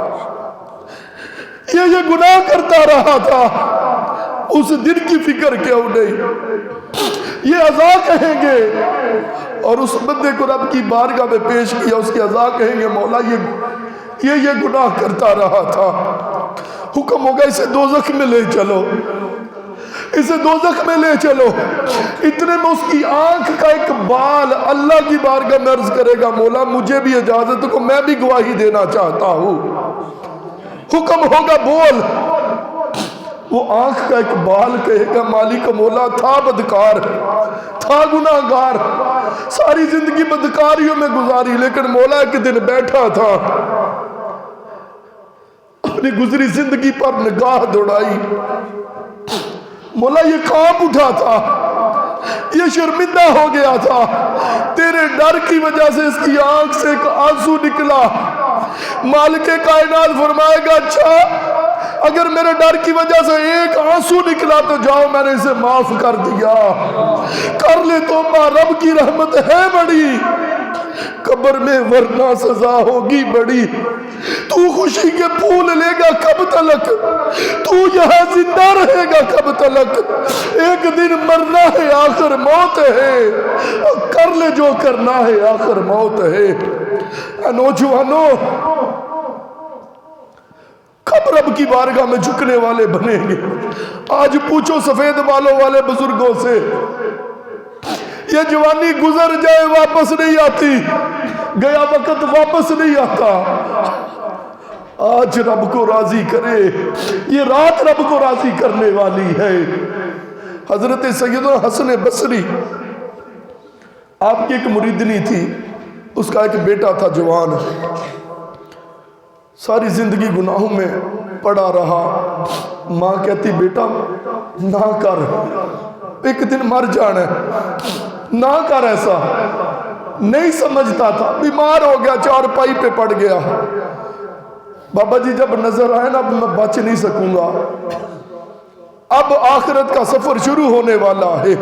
یہ گناہ کرتا رہا تھا، اس دن کی فکر کیوں نہیں؟ یہ عزا کہیں گے. اور اس بندے کو رب کی بارگاہ میں پیش کیا، اس کے عزا کہیں گے مولا یہ گناہ کرتا رہا تھا. حکم ہوگا اسے دوزخ میں لے چلو، اسے دوزخ میں لے چلو۔ اتنے میں اس کی آنکھ کا ایک بال اللہ کی بارگاہ میں عرض کرے گا مولا مجھے بھی اجازت کو، میں بھی گواہی دینا چاہتا ہوں۔ حکم ہوگا بول، وہ آنکھ کا ایک بال کہے گا مالک مولا تھا بدکار، تھا گناہگار، ساری زندگی بدکاریوں میں گزاری، لیکن مولا ایک دن بیٹھا تھا، اپنی گزری زندگی پر نگاہ دوڑائی، مولا یہ کانپ اٹھا تھا، یہ شرمندہ ہو گیا تھا، تیرے ڈر کی وجہ سے اس کی آنکھ سے ایک آنسو نکلا۔ مالک کائنات فرمائے گا اچھا اگر میرے ڈر کی وجہ سے ایک آنسو نکلا تو جاؤ میں نے اسے معاف کر دیا، کر لے توبہ، رب کی رحمت ہے بڑی، قبر میں ورنہ سزا ہوگی بڑی۔ تو خوشی کے پھول لے گا کب تلک، تو یہاں زندہ رہے گا کب تلک، ایک دن مرنا ہے آخر موت ہے، کر لے جو کرنا ہے آخر موت ہے۔ اے نوجوانوں کب رب کی بارگاہ میں جھکنے والے بنیں گے؟ آج پوچھو سفید بالوں والے بزرگوں سے، یہ جوانی گزر جائے واپس نہیں آتی، گیا وقت واپس نہیں آتا، آج رب کو راضی کرے، یہ رات رب کو راضی کرنے والی ہے۔ حضرت سیدنا حسن بصری آپ کی ایک مریدنی تھی، اس کا ایک بیٹا تھا جوان، ساری زندگی گناہوں میں پڑا رہا، ماں کہتی بیٹا نہ کر، ایک دن مر جانا ہے، نہ کر ایسا، نہیں سمجھتا تھا، بیمار ہو گیا، چارپائی پہ پڑ گیا، بابا جی جب نظر آئے نا اب میں بچ نہیں سکوں گا، اب آخرت کا سفر شروع ہونے والا ہے۔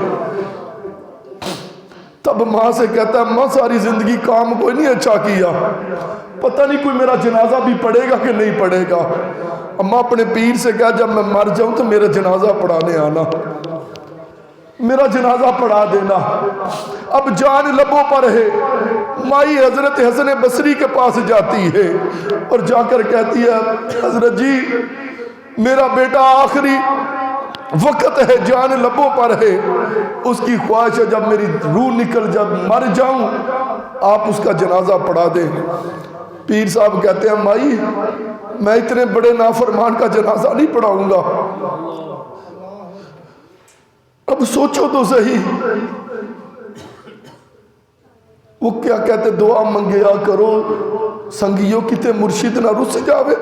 تب ماں سے کہتا ہے ماں ساری زندگی کام کوئی نہیں اچھا کیا، پتہ نہیں کوئی میرا جنازہ بھی پڑے گا کہ نہیں پڑے گا۔ اماں اپنے پیر سے کہا جب میں مر جاؤں تو میرا جنازہ پڑھانے آنا، میرا جنازہ پڑھا دینا۔ اب جان لبوں پر ہے، مائی حضرت حسن بصری کے پاس جاتی ہے اور جا کر کہتی ہے حضرت جی میرا بیٹا آخری وقت ہے، جان لبوں پر ہے، اس کی خواہش ہے جب میری روح نکل جب مر جاؤں آپ اس کا جنازہ پڑھا دیں۔ پیر صاحب کہتے ہیں مائی میں اتنے بڑے نافرمان کا جنازہ نہیں پڑھاؤں گا، اب سوچو تو صحیح۔ وہ کیا کہتے دعا منگیا کرو سنگیوں کتے مرشد نہ رس جاوے،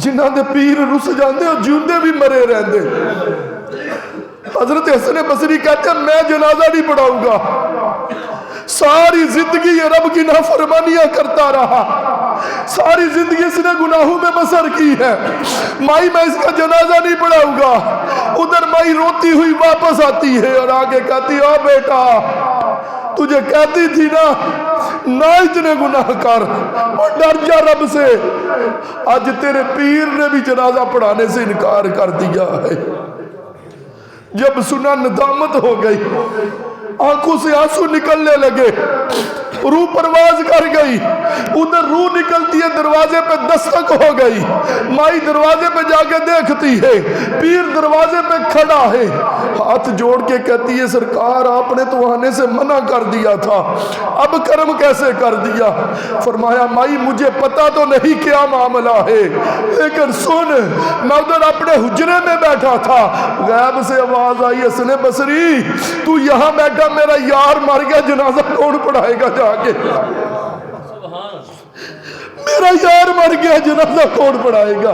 جنہاں دے پیر رس جاندے اور جیوندے بھی مرے رہندے۔ حضرت حسن بصری کہتے ہیں میں جنازہ نہیں پڑھاؤں گا، ساری زندگی یہ رب کی نافرمانیاں کرتا رہا، ساری زندگی اس نے گناہوں میں بسر کی ہے، مائی میں اس کا جنازہ نہیں پڑھاؤں گا۔ ادھر مائی روتی ہوئی واپس آتی ہے اور آگے کہتی او بیٹا تجھے کہتی تھی نہ اتنے گناہ کر اور ڈر جا رب سے، آج تیرے پیر نے بھی جنازہ پڑھانے سے انکار کر دیا ہے۔ جب سنا ندامت ہو گئی، آنکھوں سے آنسو نکلنے لگے، روح پرواز کر گئی، ادھر روح نکلتی ہے دروازے پہ دستک ہو گئی، مائی دروازے پہ جا کے دیکھتی ہے پیر دروازے پہ کھڑا ہے، ہاتھ جوڑ کے کہتی ہے سرکار آپ نے تو آنے سے منع کر دیا تھا، اب کرم کیسے کر دیا؟ فرمایا مائی مجھے پتا تو نہیں کیا معاملہ ہے، لیکن سن میں ادھر اپنے حجرے میں بیٹھا تھا، غیب سے آواز آئی حسن بصری تو یہاں بیٹھا میرا یار مر گیا جنازہ کون پڑھائے گا جا کے، میرا یار مر گیا جنازہ کون پڑھائے گا؟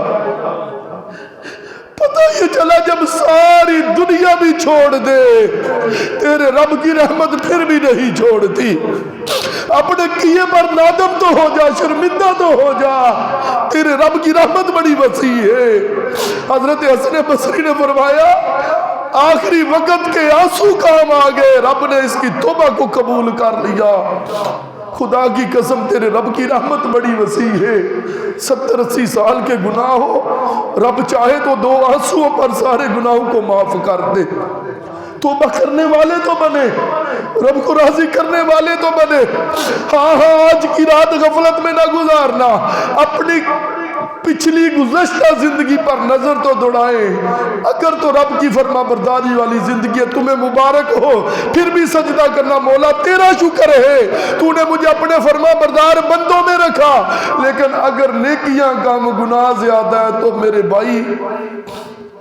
پتہ یہ چلا جب ساری دنیا بھی چھوڑ دے تیرے رب کی رحمت پھر بھی نہیں چھوڑتی، اپنے کیے پر نادم تو ہو جا، شرمندہ تو ہو جا، تیرے رب کی رحمت بڑی وسیع ہے۔ حضرت حسن بصری نے فرمایا آخری وقت کے آنسو کام آگئے، رب نے اس کی توبہ کو قبول کر لیا، خدا کی قسم تیرے رب کی رحمت بڑی وسیع ہے، 70-80 سال کے گناہ ہو رب چاہے تو 2 آنسوؤں پر سارے گناہوں کو معاف کر دے۔ توبہ کرنے والے تو بنے، رب کو راضی کرنے والے تو بنے۔ ہاں آج کی رات غفلت میں نہ گزارنا، اپنی پچھلی گزشتہ زندگی پر نظر تو دوڑائیں، اگر تو رب کی فرما برداری والی زندگی ہے تمہیں مبارک ہو، پھر بھی سجدہ کرنا مولا تیرا شکر ہے، تو نے مجھے اپنے فرما بردار بندوں میں رکھا، لیکن اگر نیکیاں کم گناہ زیادہ ہے تو میرے بھائی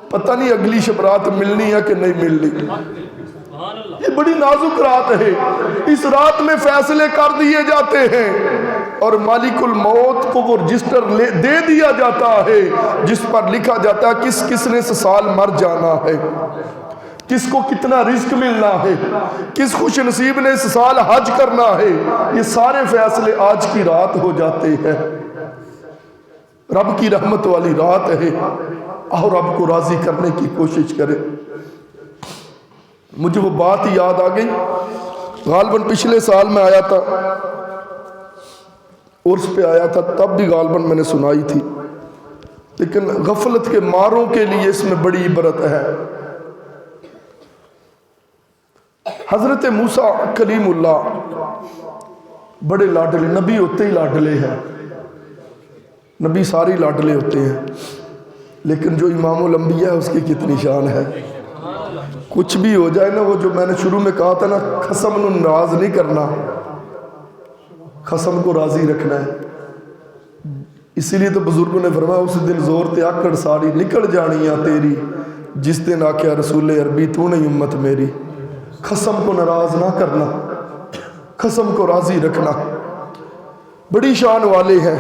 پتہ نہیں اگلی شب رات ملنی ہے کہ نہیں ملنی۔ یہ بڑی نازک رات ہے، اس رات میں فیصلے کر دیے جاتے ہیں اور مالک الموت کو وہ رجسٹر دے دیا جاتا ہے جس پر لکھا جاتا ہے کس کس نے اس سال مر جانا ہے، کس کو کتنا رزق ملنا ہے، کس خوش نصیب نے اس سال حج کرنا ہے۔ یہ سارے فیصلے آج کی رات ہو جاتے ہیں، رب کی رحمت والی رات ہے، اور رب کو راضی کرنے کی کوشش کرے۔ مجھے وہ بات یاد آ گئی، غالباً پچھلے سال میں آیا تھا، عرس پہ آیا تھا، تب بھی غالباً میں نے سنائی تھی، لیکن غفلت کے ماروں کے لیے اس میں بڑی عبرت ہے۔ حضرت موسیٰ کلیم اللہ بڑے لاڈلے، نبی ہوتے ہی لاڈلے ہیں، نبی ساری لاڈلے ہوتے ہیں، لیکن جو امام الانبیاء ہے اس کی کتنی شان ہے۔ کچھ بھی ہو جائے نا، وہ جو میں نے شروع میں کہا تھا نا، خصم نو ناراض نہیں کرنا، خصم کو راضی رکھنا ہے۔ اسی لیے تو بزرگوں نے فرمایا اس دن زور تے آکڑ ساری نکل جانیاں تیری، جس دن آکیا رسول عربی تو نہیں امت میری۔ خصم کو ناراض نہ کرنا، خصم کو راضی رکھنا، بڑی شان والے ہیں۔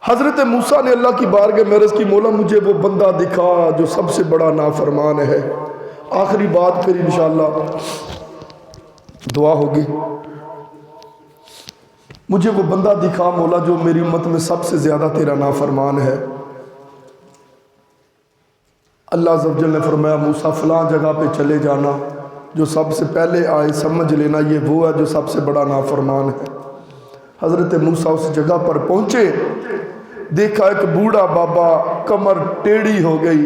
حضرت موسیٰ نے اللہ کی بارگاہ میں عرض کی، مولا مجھے وہ بندہ دکھا جو سب سے بڑا نافرمان ہے۔ آخری بات پھر انشاءاللہ دعا ہوگی۔ مجھے وہ بندہ دکھا مولا جو میری امت میں سب سے زیادہ تیرا نافرمان ہے۔ اللہ عز و جل نے فرمایا موسیٰ فلاں جگہ پہ چلے جانا، جو سب سے پہلے آئے سمجھ لینا یہ وہ ہے جو سب سے بڑا نافرمان ہے۔ حضرت موسیٰ اس جگہ پر پہنچے، دیکھا ایک بوڑھا بابا، کمر ٹیڑھی ہو گئی،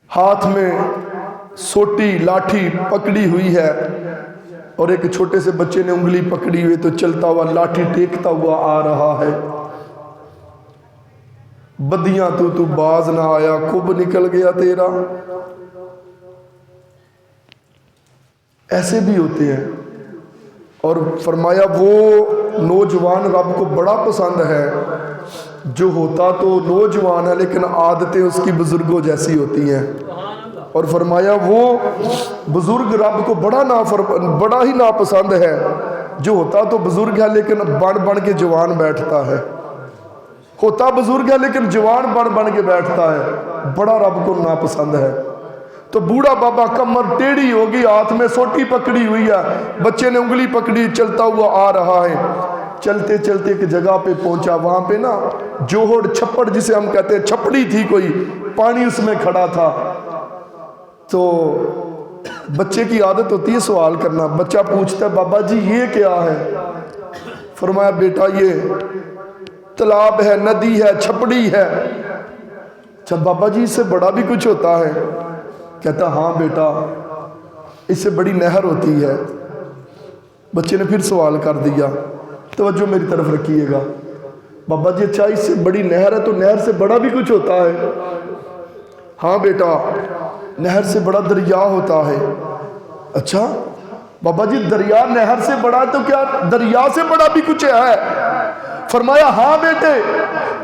ہاتھ میں سوٹی لاٹھی پکڑی ہوئی ہے، اور ایک چھوٹے سے بچے نے انگلی پکڑی ہوئی تو چلتا ہوا لاٹھی ٹیکتا ہوا آ رہا ہے۔ بدیاں تو باز نہ آیا، کب نکل گیا تیرا۔ ایسے بھی ہوتے ہیں۔ اور فرمایا وہ نوجوان رب کو بڑا پسند ہے جو ہوتا تو نوجوان ہے لیکن عادتیں اس کی بزرگوں جیسی ہوتی ہیں، اور فرمایا وہ بزرگ رب کو بڑا ہی ناپسند ہے جو ہوتا تو بزرگ ہے لیکن بڑھ کے جوان بیٹھتا ہے، ہوتا بزرگ ہے لیکن جوان بڑھ کے بیٹھتا ہے، بڑا رب کو ناپسند ہے۔ تو بوڑھا بابا کمر ٹیڑھی ہوگی، ہاتھ میں سوٹی پکڑی ہوئی ہے، بچے نے انگلی پکڑی، چلتا ہوا آ رہا ہے۔ چلتے چلتے ایک جگہ پہ پہنچا، وہاں پہ نا جوہڑ چھپڑ جسے ہم کہتے ہیں، چھپڑی تھی کوئی، پانی اس میں کھڑا تھا۔ تو بچے کی عادت ہوتی ہے سوال کرنا، بچہ پوچھتا ہے بابا جی یہ کیا ہے؟ فرمایا بیٹا یہ تالاب ہے، ندی ہے، چھپڑی ہے۔ اچھا بابا جی اس سے بڑا بھی کچھ ہوتا ہے؟ کہتا ہاں بیٹا اس سے بڑی نہر ہوتی ہے۔ بچے نے پھر سوال کر دیا، توجہ میری طرف رکھیے گا، بابا جی اچھا اس سے بڑی نہر ہے تو نہر سے بڑا بھی کچھ ہوتا ہے؟ ہاں بیٹا نہر سے بڑا دریا ہوتا ہے۔ اچھا بابا جی دریا نہر سے بڑا ہے تو کیا دریا سے بڑا بھی کچھ ہے؟ فرمایا ہاں بیٹے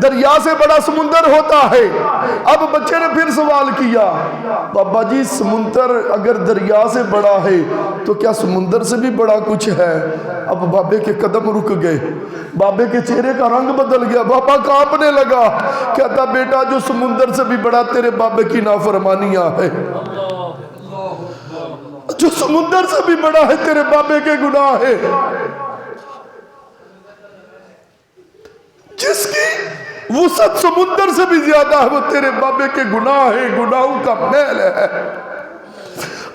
دریا سے بڑا سمندر ہوتا ہے۔ اب بچے نے پھر سوال کیا، بابا جی سمندر اگر دریا سے بڑا ہے تو کیا سمندر سے بھی بڑا کچھ ہے؟ اب بابے کے قدم رک گئے، بابے کے چہرے کا رنگ بدل گیا، بابا کانپنے لگا، کہتا بیٹا جو سمندر سے بھی بڑا تیرے بابے کی نافرمانیاں ہے، جو سمندر سے بھی بڑا ہے تیرے بابے کے گناہ ہے، جس کی وسعت سمندر سے بھی زیادہ ہے وہ تیرے بابے کے گناہ ہے، گناہوں کا میل ہے۔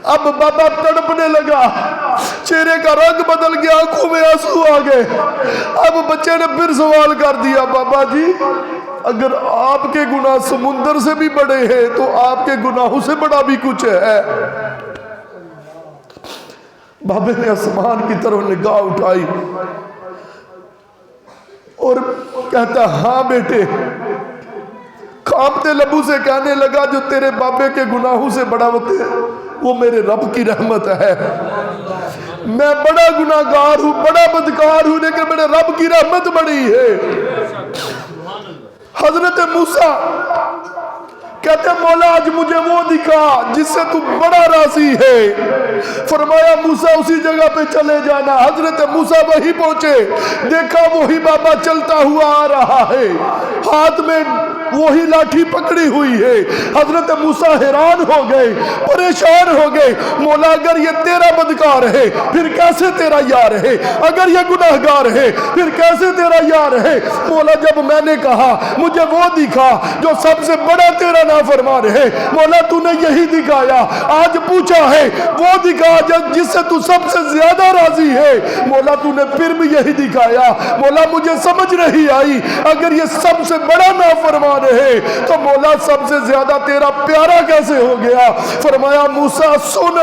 اب بابا تڑپنے لگا، چہرے کا رنگ بدل گیا، آنکھوں میں آنسو آ گئے۔ اب بچے نے پھر سوال کر دیا، بابا جی اگر آپ کے گناہ سمندر سے بھی بڑے ہیں تو آپ کے گناہوں سے بڑا بھی کچھ ہے؟ بابے نے آسمان کی طرف نگاہ اٹھائی اور کہتا ہاں بیٹے، کانپتے لبوں سے کہنے لگا جو تیرے بابے کے گناہوں سے بڑا وہ میرے رب کی رحمت ہے۔ میں بڑا گناہگار ہوں، بڑا بدکار ہوں، لیکن میرے رب کی رحمت بڑی ہے۔ حضرت موسیٰ کہتے ہیں مولا آج مجھے وہ دکھا جس سے تو بڑا راضی ہے۔ فرمایا موسیٰ اسی جگہ پہ چلے جانا۔ حضرت موسیٰ وہی پہنچے، دیکھا وہی بابا چلتا ہوا آ رہا ہے، ہاتھ میں وہی لاٹھی پکڑی ہوئی ہے۔ حضرت موسیٰ حیران ہو گئے، پریشان ہو گئے، مولا اگر یہ تیرا بدکار ہے پھر کیسے تیرا یار ہے؟ اگر یہ گناہگار ہے پھر کیسے تیرا یار ہے؟ مولا جب میں نے کہا مجھے وہ دکھا جو سب سے بڑا تیرا نافرمان ہے، مولا تو نے یہی دکھایا۔ آج پوچھا ہے وہ دکھا جس سے تو سب سے زیادہ راضی ہے، مولا تو نے پھر بھی یہی دکھایا۔ مولا مجھے سمجھ نہیں آئی، اگر یہ سب سے بڑا نافرمان ہے تو مولا سب سے زیادہ تیرا پیارا کیسے ہو گیا؟ فرمایا موسیٰ سن،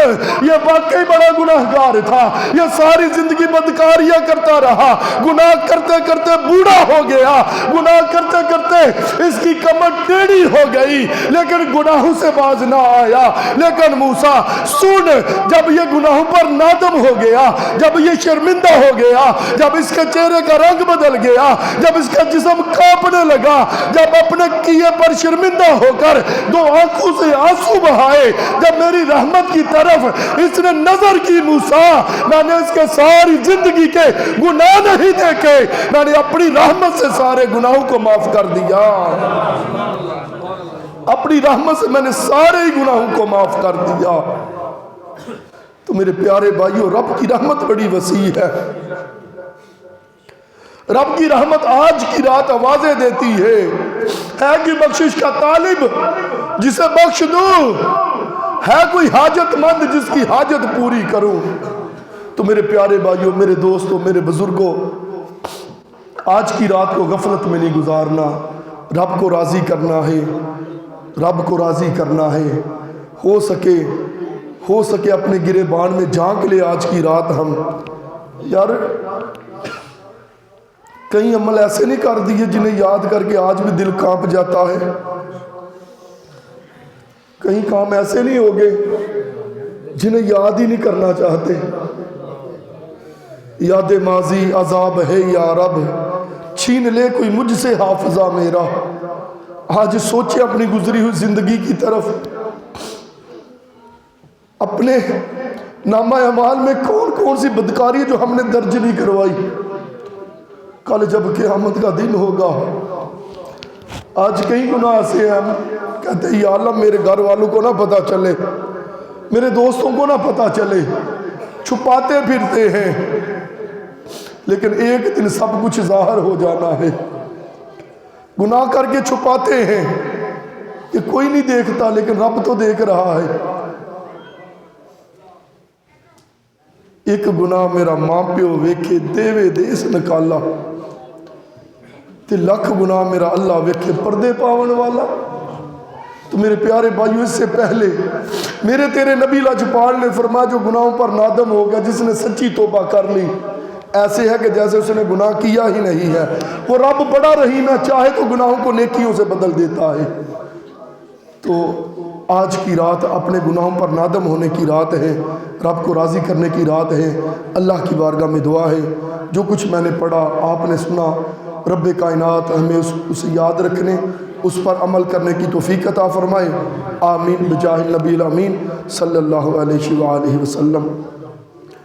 یہ واقعی بڑا گناہگار تھا، یہ ساری زندگی بدکاریاں کرتا رہا، گناہ کرتے کرتے بوڑھا ہو گیا، گناہ کرتے کرتے اس کی کمر ٹیڑھی ہو گئی، لیکن گناہوں سے باز نہ آیا۔ لیکن موسیٰ سن، جب یہ گناہوں پر نادم ہو گیا، جب یہ شرمندہ ہو گیا، جب اس کے چہرے کا رنگ بدل گیا، جب اس کا جسم کانپنے لگا، جب اپنے کیے پر شرمندہ ہو کر دو آنکھوں سے آنسو بہائے، جب میری رحمت کی طرف اس نے نظر کی، موسیٰ میں نے اس کے ساری زندگی کے گناہ نہیں دیکھے، میں نے اپنی رحمت سے سارے گناہوں کو معاف کر دیا، اپنی رحمت سے میں نے سارے گناہوں کو معاف کر دیا۔ تو میرے پیارے بھائیوں، رب کی رحمت بڑی وسیع ہے۔ رب کی رحمت آج کی رات آوازیں دیتی ہے کہ بخشش کا طالب جسے بخش دوں، ہے کوئی حاجت مند جس کی حاجت پوری کروں۔ تو میرے پیارے بھائیوں، میرے دوستوں، میرے بزرگوں، آج کی رات کو غفلت میں نہیں گزارنا، رب کو راضی کرنا ہے، رب کو راضی کرنا ہے۔ ہو سکے اپنے گریبان میں جھانک لے آج کی رات ہم۔ یار کئی عمل ایسے نہیں کر دیے جنہیں یاد کر کے آج بھی دل کانپ جاتا ہے، کئی کام ایسے نہیں ہو گئے جنہیں یاد ہی نہیں کرنا چاہتے۔ یاد ماضی عذاب ہے یا رب، چھین لے کوئی مجھ سے حافظہ میرا۔ آج سوچے اپنی گزری ہوئی زندگی کی طرف، اپنے نامہ اعمال میں کون کون سی بدکاری جو ہم نے درج نہیں کروائی۔ کل جب قیامت کا دن ہوگا، آج کئی گناہ سے ہم کہتے ہیں یا اللہ میرے گھر والوں کو نہ پتا چلے، میرے دوستوں کو نہ پتا چلے، چھپاتے پھرتے ہیں، لیکن ایک دن سب کچھ ظاہر ہو جانا ہے۔ گناہ کر کے چھپاتے ہیں کہ کوئی نہیں دیکھتا، لیکن رب تو دیکھ رہا ہے۔ ایک گناہ میرا ماں پیو ویکھے دیوے دیس نکالا، تے لکھ گناہ میرا اللہ ویکھے پردے پاون والا۔ تو میرے پیارے بھائیو، اس سے پہلے میرے تیرے نبی لاجپال نے فرمایا جو گناہوں پر نادم ہوگا، جس نے سچی توبہ کر لی، ایسے ہے کہ جیسے اس نے گناہ کیا ہی نہیں ہے۔ وہ رب بڑا رحیم ہے، چاہے تو گناہوں کو نیکیوں سے بدل دیتا ہے۔ تو آج کی رات اپنے گناہوں پر نادم ہونے کی رات ہے، رب کو راضی کرنے کی رات ہے۔ اللہ کی بارگاہ میں دعا ہے، جو کچھ میں نے پڑھا آپ نے سنا، رب کائنات ہمیں اسے یاد رکھنے، اس پر عمل کرنے کی توفیق عطا فرمائے۔ آمین بجاہ النبی الامین صلی اللہ علیہ وآلہ وسلم۔